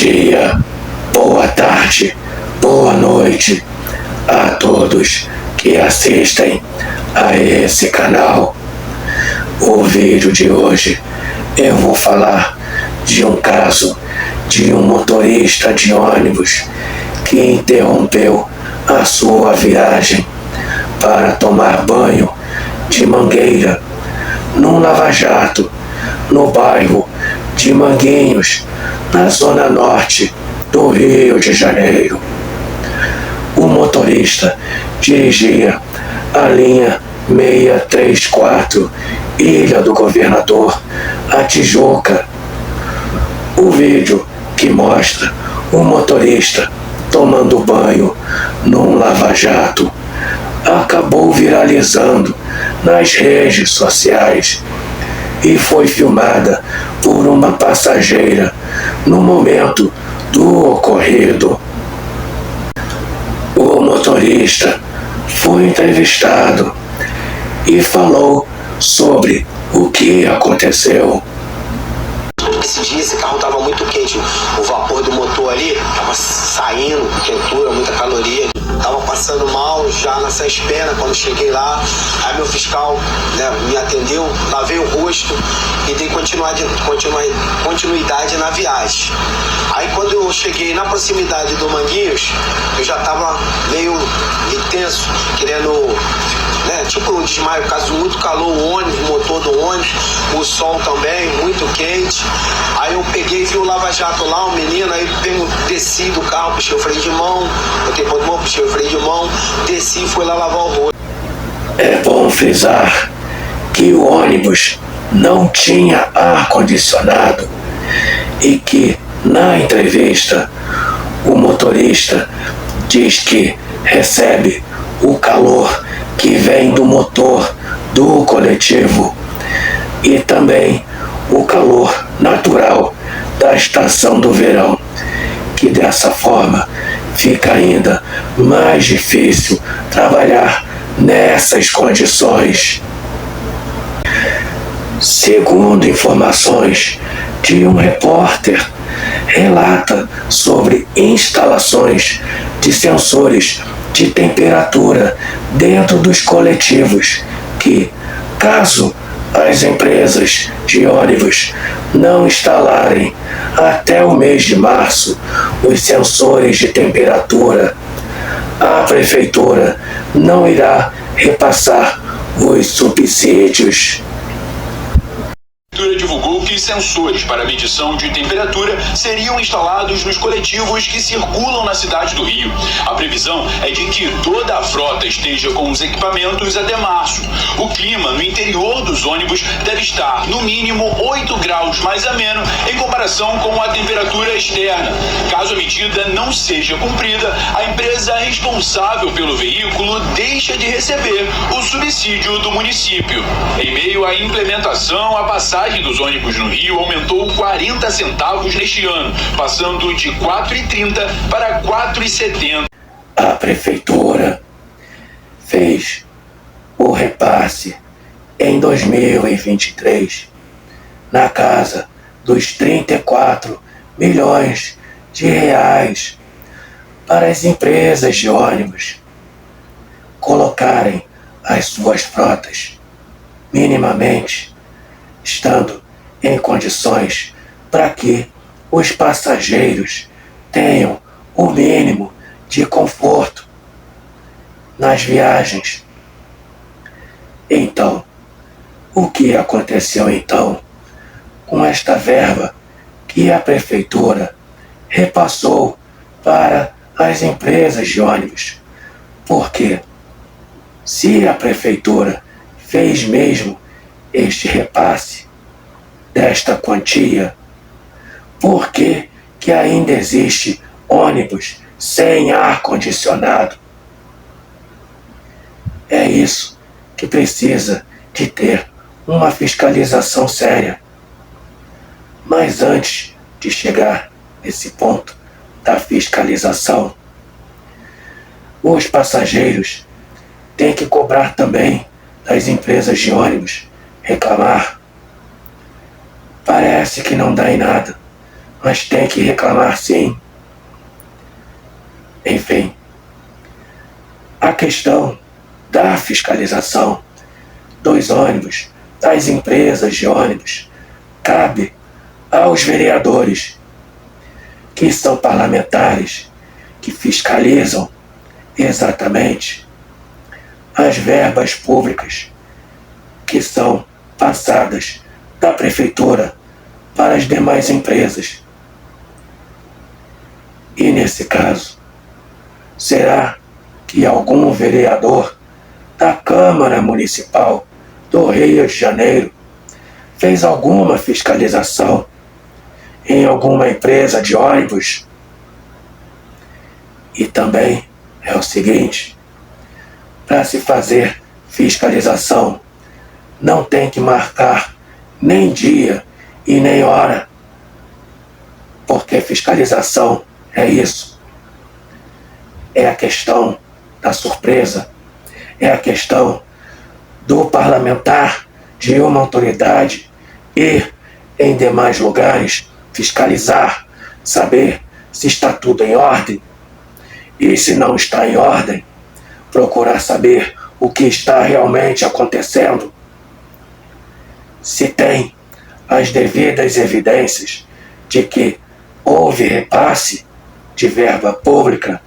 dia, boa tarde, boa noite a todos que assistem a esse canal. O vídeo de hoje eu vou falar de um caso de um motorista de ônibus que interrompeu a sua viagem para tomar banho de mangueira num lava-jato no bairro de Manguinhos, na zona norte do Rio de Janeiro. O motorista dirigia a linha 634 Ilha do Governador a Tijuca. O vídeo que mostra o motorista tomando banho num lava-jato acabou viralizando nas redes sociais e foi filmada por uma passageira no momento do ocorrido. O motorista foi entrevistado e falou sobre o que aconteceu. Esse dia esse carro estava muito quente, o vapor do motor ali estava saindo, quentura, muita caloria. Tava passando mal já na Sãs Pena quando cheguei lá. Aí meu fiscal, me atendeu, lavei o rosto e dei continuidade na viagem. Aí quando eu cheguei na proximidade do Manguinhos, eu já tava meio tenso, querendo, tipo um desmaio, por causa de muito calor, o ônibus, o motor do ônibus, o sol também, muito quente. Aí eu peguei, vi o lava-jato lá, o menino, aí desci do carro, puxei o freio de mão, botei ponto de mão, puxei o freio de mão, desci e fui lá lavar o rosto. É bom frisar que o ônibus não tinha ar-condicionado e que, na entrevista, o motorista diz que recebe o calor que vem do motor do coletivo e também o calor natural da estação do verão, que dessa forma fica ainda mais difícil trabalhar nessas condições. Segundo informações de um repórter, relata sobre instalações de sensores de temperatura dentro dos coletivos que, caso as empresas de ônibus não instalarem até o mês de março os sensores de temperatura, a prefeitura não irá repassar os subsídios. A prefeitura divulgou que sensores para medição de temperatura seriam instalados nos coletivos que circulam na cidade do Rio. A previsão é de que toda a frota esteja com os equipamentos até março. O clima no interior dos ônibus deve estar, no mínimo, 8 graus mais ameno em comparação com a temperatura externa. Caso a medida não seja cumprida, a empresa responsável pelo veículo deixa de receber o subsídio do município. Em meio à implementação, a passagem dos ônibus no Rio aumentou 40 centavos neste ano, passando de R$ 4,30 para R$ 4,70. A prefeitura fez o repasse em 2023 na casa dos 34 milhões de reais para as empresas de ônibus colocarem as suas frotas minimamente estando em condições para que os passageiros tenham o mínimo de conforto nas viagens. Então, o que aconteceu então com esta verba que a prefeitura repassou para as empresas de ônibus? Porque se a prefeitura fez mesmo este repasse desta quantia, por que ainda existe ônibus sem ar-condicionado? É isso que precisa de ter uma fiscalização séria. Mas antes de chegar nesse ponto da fiscalização, os passageiros têm que cobrar também das empresas de ônibus, reclamar. Parece que não dá em nada, mas tem que reclamar sim. Enfim, a questão da fiscalização dos ônibus, das empresas de ônibus, cabe aos vereadores, que são parlamentares, que fiscalizam exatamente as verbas públicas que são passadas da prefeitura para as demais empresas. E nesse caso, será que algum vereador da Câmara Municipal do Rio de Janeiro fez alguma fiscalização em alguma empresa de ônibus? E também é o seguinte, para se fazer fiscalização, não tem que marcar nem dia e nem hora, porque fiscalização é isso. É a questão da surpresa, é a questão do parlamentar de uma autoridade ir em demais lugares fiscalizar, saber se está tudo em ordem, e se não está em ordem, procurar saber o que está realmente acontecendo. Se tem as devidas evidências de que houve repasse de verba pública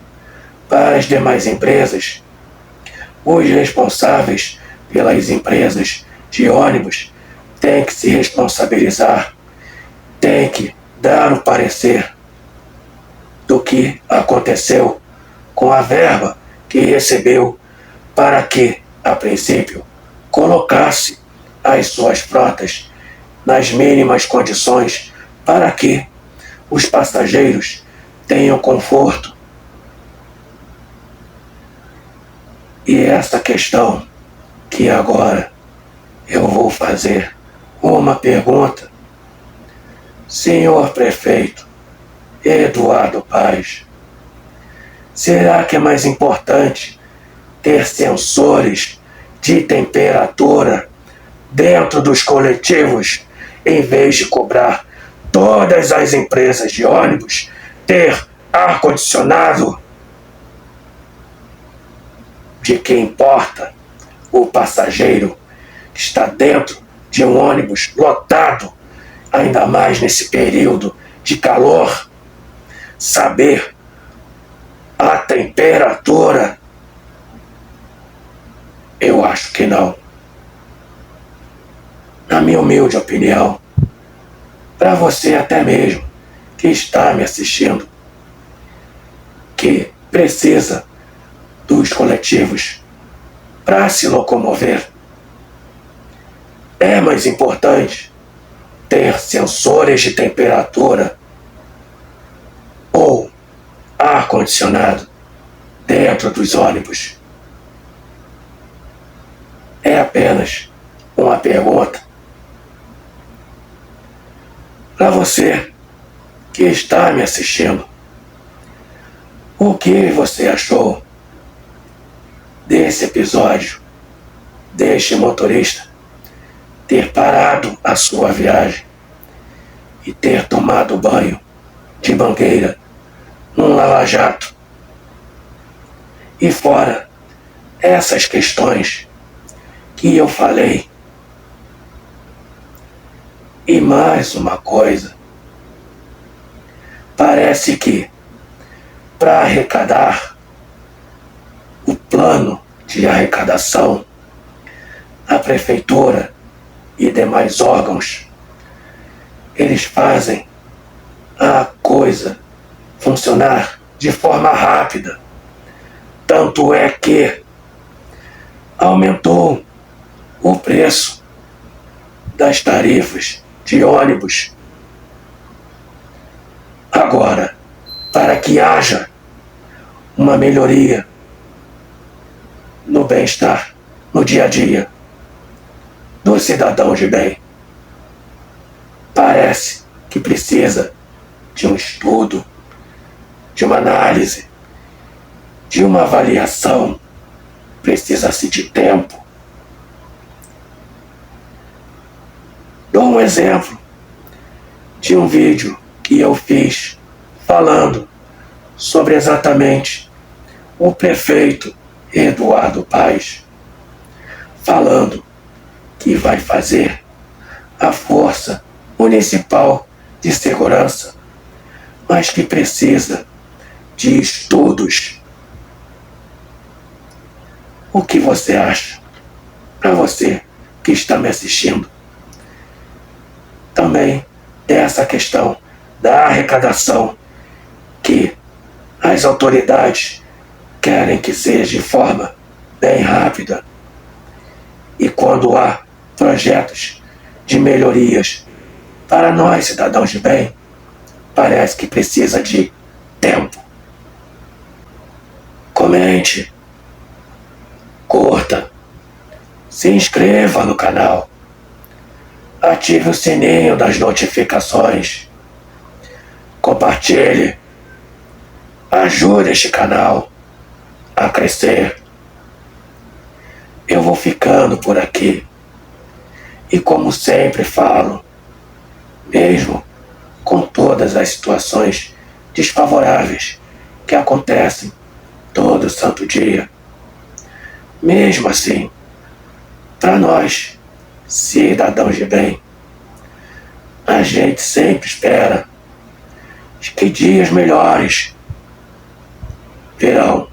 para as demais empresas, os responsáveis pelas empresas de ônibus têm que se responsabilizar, têm que dar o parecer do que aconteceu com a verba que recebeu para que, a princípio, colocasse as suas frotas nas mínimas condições para que os passageiros tenham conforto. E essa questão que agora eu vou fazer uma pergunta. Senhor Prefeito Eduardo Paes, será que é mais importante ter sensores de temperatura dentro dos coletivos, em vez de cobrar todas as empresas de ônibus ter ar-condicionado? De que importa o passageiro que está dentro de um ônibus lotado, ainda mais nesse período de calor, saber a temperatura? Eu acho que não. Na minha humilde opinião, para você até mesmo que está me assistindo, que precisa dos coletivos para se locomover, é mais importante ter sensores de temperatura ou ar-condicionado dentro dos ônibus? É apenas uma pergunta para você que está me assistindo. O que você achou desse episódio, deste motorista ter parado a sua viagem e ter tomado banho de mangueira num lava-jato? E fora essas questões que eu falei, e mais uma coisa, parece que para arrecadar o plano de arrecadação, a prefeitura e demais órgãos, eles fazem a coisa funcionar de forma rápida. Tanto é que aumentou o preço das tarifas de ônibus. Agora, para que haja uma melhoria no bem-estar, no dia a dia do cidadão de bem, parece que precisa de um estudo, de uma análise, de uma avaliação, precisa-se de tempo. Dou um exemplo de um vídeo que eu fiz falando sobre exatamente o prefeito Eduardo Paes, falando que vai fazer a Força Municipal de Segurança, mas que precisa de estudos. O que você acha? Para você que está me assistindo, também dessa questão da arrecadação que as autoridades querem que seja de forma bem rápida. E quando há projetos de melhorias para nós, cidadãos de bem, parece que precisa de tempo. Comente, curta, se inscreva no canal, ative o sininho das notificações, compartilhe, ajude este canal a crescer. Eu vou ficando por aqui e, como sempre falo, mesmo com todas as situações desfavoráveis que acontecem todo santo dia, mesmo assim, para nós, cidadãos de bem, a gente sempre espera que dias melhores virão.